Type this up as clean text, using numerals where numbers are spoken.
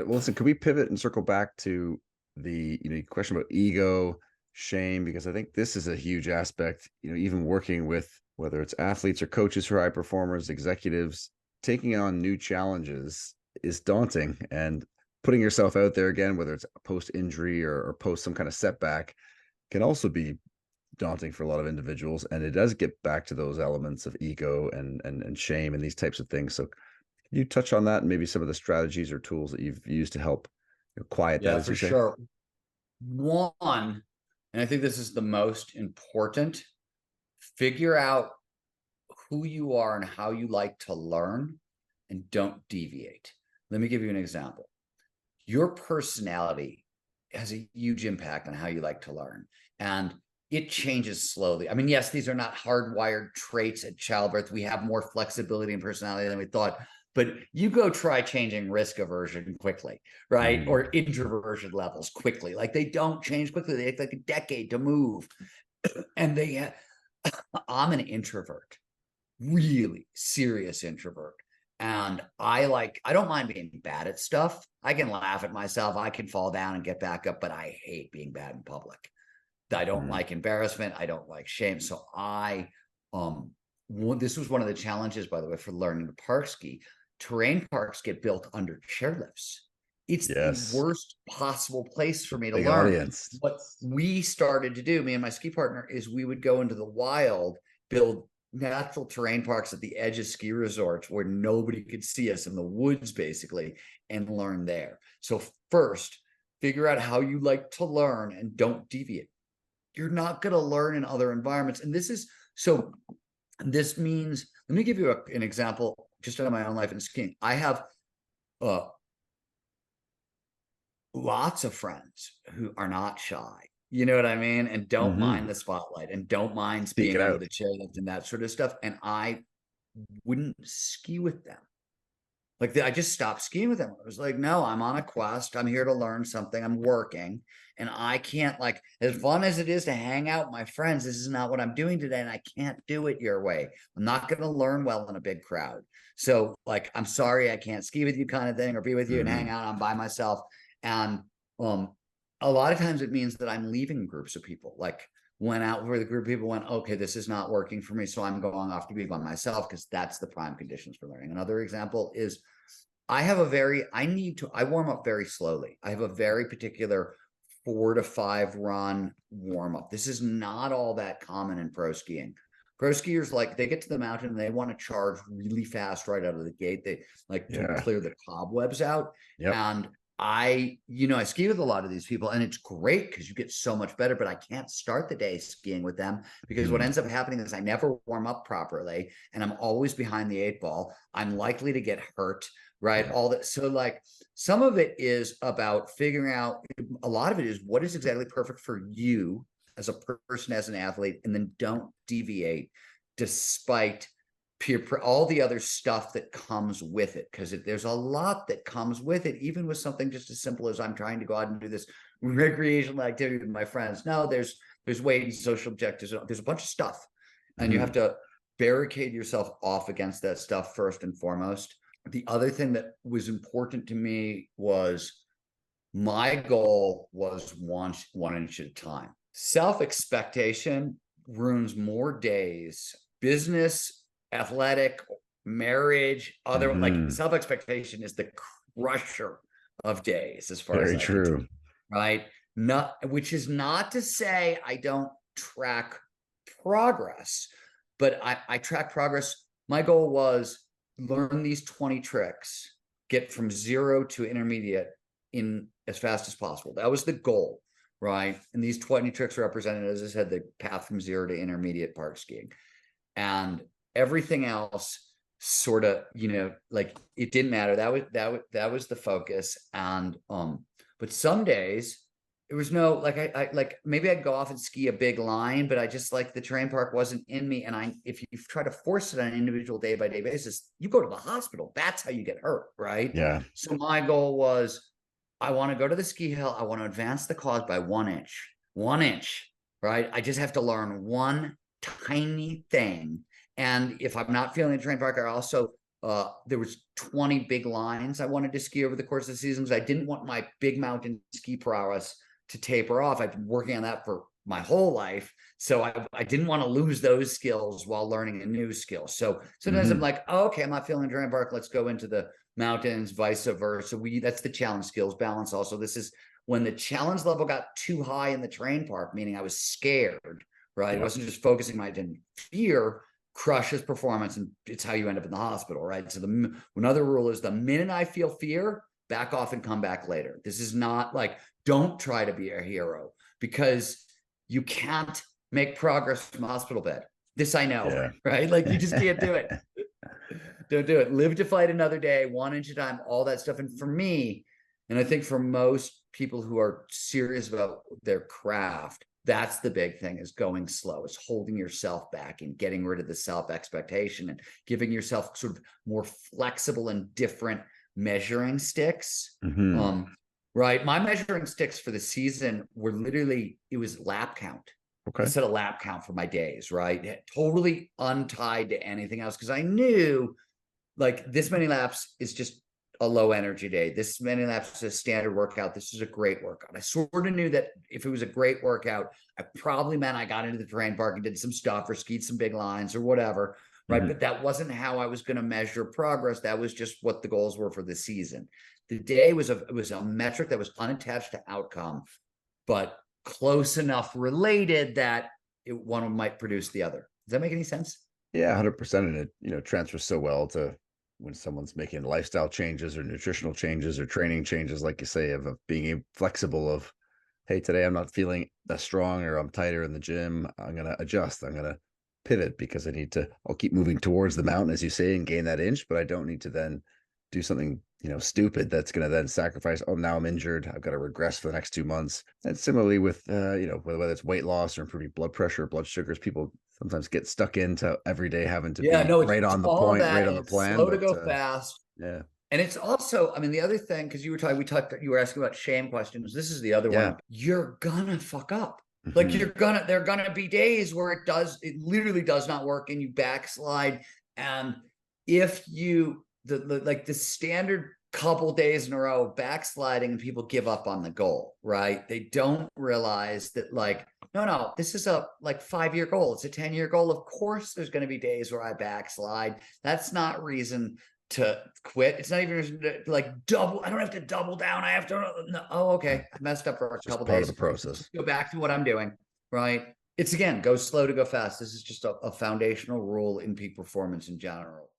Well, listen, could we pivot and circle back to the, question about ego, shame? Because I think this is a huge aspect, even working with whether it's athletes or coaches who are high performers, executives, taking on new challenges is daunting. And putting yourself out there again, whether it's post injury or post some kind of setback, can also be daunting for a lot of individuals. And it does get back to those elements of ego and shame and these types of things. So you touch on that and maybe some of the strategies or tools that you've used to help quiet that, Yeah, as for you say? sure. One, and I think this is the most important, figure out who you are and how you like to learn and don't deviate. Let me give you an example. Your personality has a huge impact on how you like to learn. And it changes slowly. I mean, yes, these are not hardwired traits at childbirth. We have more flexibility and personality than we thought. But you go try changing risk aversion quickly, right? Or introversion levels quickly. Like they don't change quickly. They take like a decade to move. And I'm an introvert, really serious introvert. And I don't mind being bad at stuff. I can laugh at myself. I can fall down and get back up, but I hate being bad in public. I don't like embarrassment. I don't like shame. So this was one of the challenges, by the way, for learning to park ski. Terrain parks get built under chairlifts. It's the Yes. worst possible place for me to Big learn. audience. What we started to do, me and my ski partner, is we would go into the wild, build natural terrain parks at the edge of ski resorts where nobody could see us in the woods, basically, and learn there. So first, figure out how you like to learn and don't deviate. You're not going to learn in other environments. And this means, let me give you an example just out of my own life in skiing. I have lots of friends who are not shy, you know what I mean? And don't mind the spotlight and don't mind Speak it being under out. the chairlift and that sort of stuff. And I wouldn't ski with them. Like I just stopped skiing with them. I was like, no, I'm on a quest. I'm here to learn something. I'm working. And I can't, like, as fun as it is to hang out with my friends, this is not what I'm doing today. And I can't do it your way. I'm not going to learn well in a big crowd. So like, I'm sorry, I can't ski with you kind of thing, or be with you and hang out. I'm by myself. And a lot of times it means that I'm leaving groups of people. Like went out where the group of people went, okay, this is not working for me. So I'm going off to be by myself because that's the prime conditions for learning. Another example is I warm up very slowly. I have a very particular 4 to 5 run warm up. This is not all that common in pro skiing. Pro skiers, like they get to the mountain and they want to charge really fast right out of the gate. They like to clear the cobwebs out. Yep. And I ski with a lot of these people and it's great because you get so much better, but I can't start the day skiing with them because what ends up happening is I never warm up properly and I'm always behind the 8 ball. I'm likely to get hurt, right? All that. So like some of it is about figuring out, a lot of it is what is exactly perfect for you as a person, as an athlete, and then don't deviate despite all the other stuff that comes with it, because there's a lot that comes with it, even with something just as simple as I'm trying to go out and do this recreational activity with my friends. No, there's weight and social objectives. There's a bunch of stuff, and you have to barricade yourself off against that stuff first and foremost. The other thing that was important to me was my goal was one inch at a time. Self-expectation ruins more days. Business, athletic, marriage, other like self-expectation is the crusher of days as far as I can tell, right? Which is not to say I don't track progress, but I track progress. My goal was learn these 20 tricks, get from 0 to intermediate in as fast as possible. That was the goal, right? And these 20 tricks represented, as I said, the path from 0 to intermediate park skiing. And everything else sort of, like it didn't matter. That was the focus. And but some days there was no, like I like maybe I'd go off and ski a big line, but I just, like, the terrain park wasn't in me. And if you try to force it on an individual day by day basis, you go to the hospital. That's how you get hurt, right? Yeah. So my goal was, I want to go to the ski hill. I want to advance the cause by 1 inch, right? I just have to learn one tiny thing. And if I'm not feeling the terrain park, I also there was 20 big lines I wanted to ski over the course of the season because I didn't want my big mountain ski prowess to taper off. I've been working on that for my whole life. So I didn't want to lose those skills while learning a new skill. So sometimes I'm like, oh, okay, I'm not feeling Terrain Park. Let's go into the mountains, vice versa. That's the challenge skills balance. Also, this is when the challenge level got too high in the terrain park, meaning I was scared, right? It wasn't just focusing my attention. Fear crushes performance, and it's how you end up in the hospital, right? So another rule is the minute I feel fear, back off and come back later. This is not like, don't try to be a hero, because you can't make progress from a hospital bed. This I know, right? Like you just can't do it. Don't do it. Live to fight another day, 1 inch at a time, all that stuff. And for me, and I think for most people who are serious about their craft, that's the big thing, is going slow, is holding yourself back and getting rid of the self-expectation and giving yourself sort of more flexible and different measuring sticks. Right. My measuring sticks for the season were literally, it was lap count. I set a lap count for my days, right? Totally untied to anything else. Cause I knew like this many laps is just a low energy day. This many laps is a standard workout. This is a great workout. I sort of knew that if it was a great workout, I probably meant I got into the terrain park and did some stuff or skied some big lines or whatever. Right. But that wasn't how I was going to measure progress. That was just what the goals were for the season. The day was a metric that was unattached to outcome, but close enough related that one might produce the other. Does that make any sense? Yeah, 100%. And it, transfers so well to when someone's making lifestyle changes or nutritional changes or training changes, like you say, of being flexible of, hey, today I'm not feeling that strong, or I'm tighter in the gym. I'm going to adjust. I'm going to pivot because I'll keep moving towards the mountain, as you say, and gain that inch, but I don't need to then do something, stupid that's going to then sacrifice. Oh, now I'm injured. I've got to regress for the next 2 months. And similarly with, whether it's weight loss or improving blood pressure or blood sugars, people sometimes get stuck into every day having to be right on the point, right on the plan. Slow to go fast. Yeah. And it's also, I mean, the other thing, because you were asking about shame questions. This is the other one. You're gonna fuck up. Like there are gonna be days where it literally does not work and you backslide. And if you, the standard couple days in a row of backsliding and people give up on the goal, right? They don't realize that no, this is a 5-year goal. It's a 10-year goal. Of course, there's going to be days where I backslide. That's not reason to quit. It's not even reason to double. I don't have to double down. I have to, no, oh, okay. I messed up for a couple days. Part of the process. Just go back to what I'm doing, right? It's again, go slow to go fast. This is just a foundational rule in peak performance in general.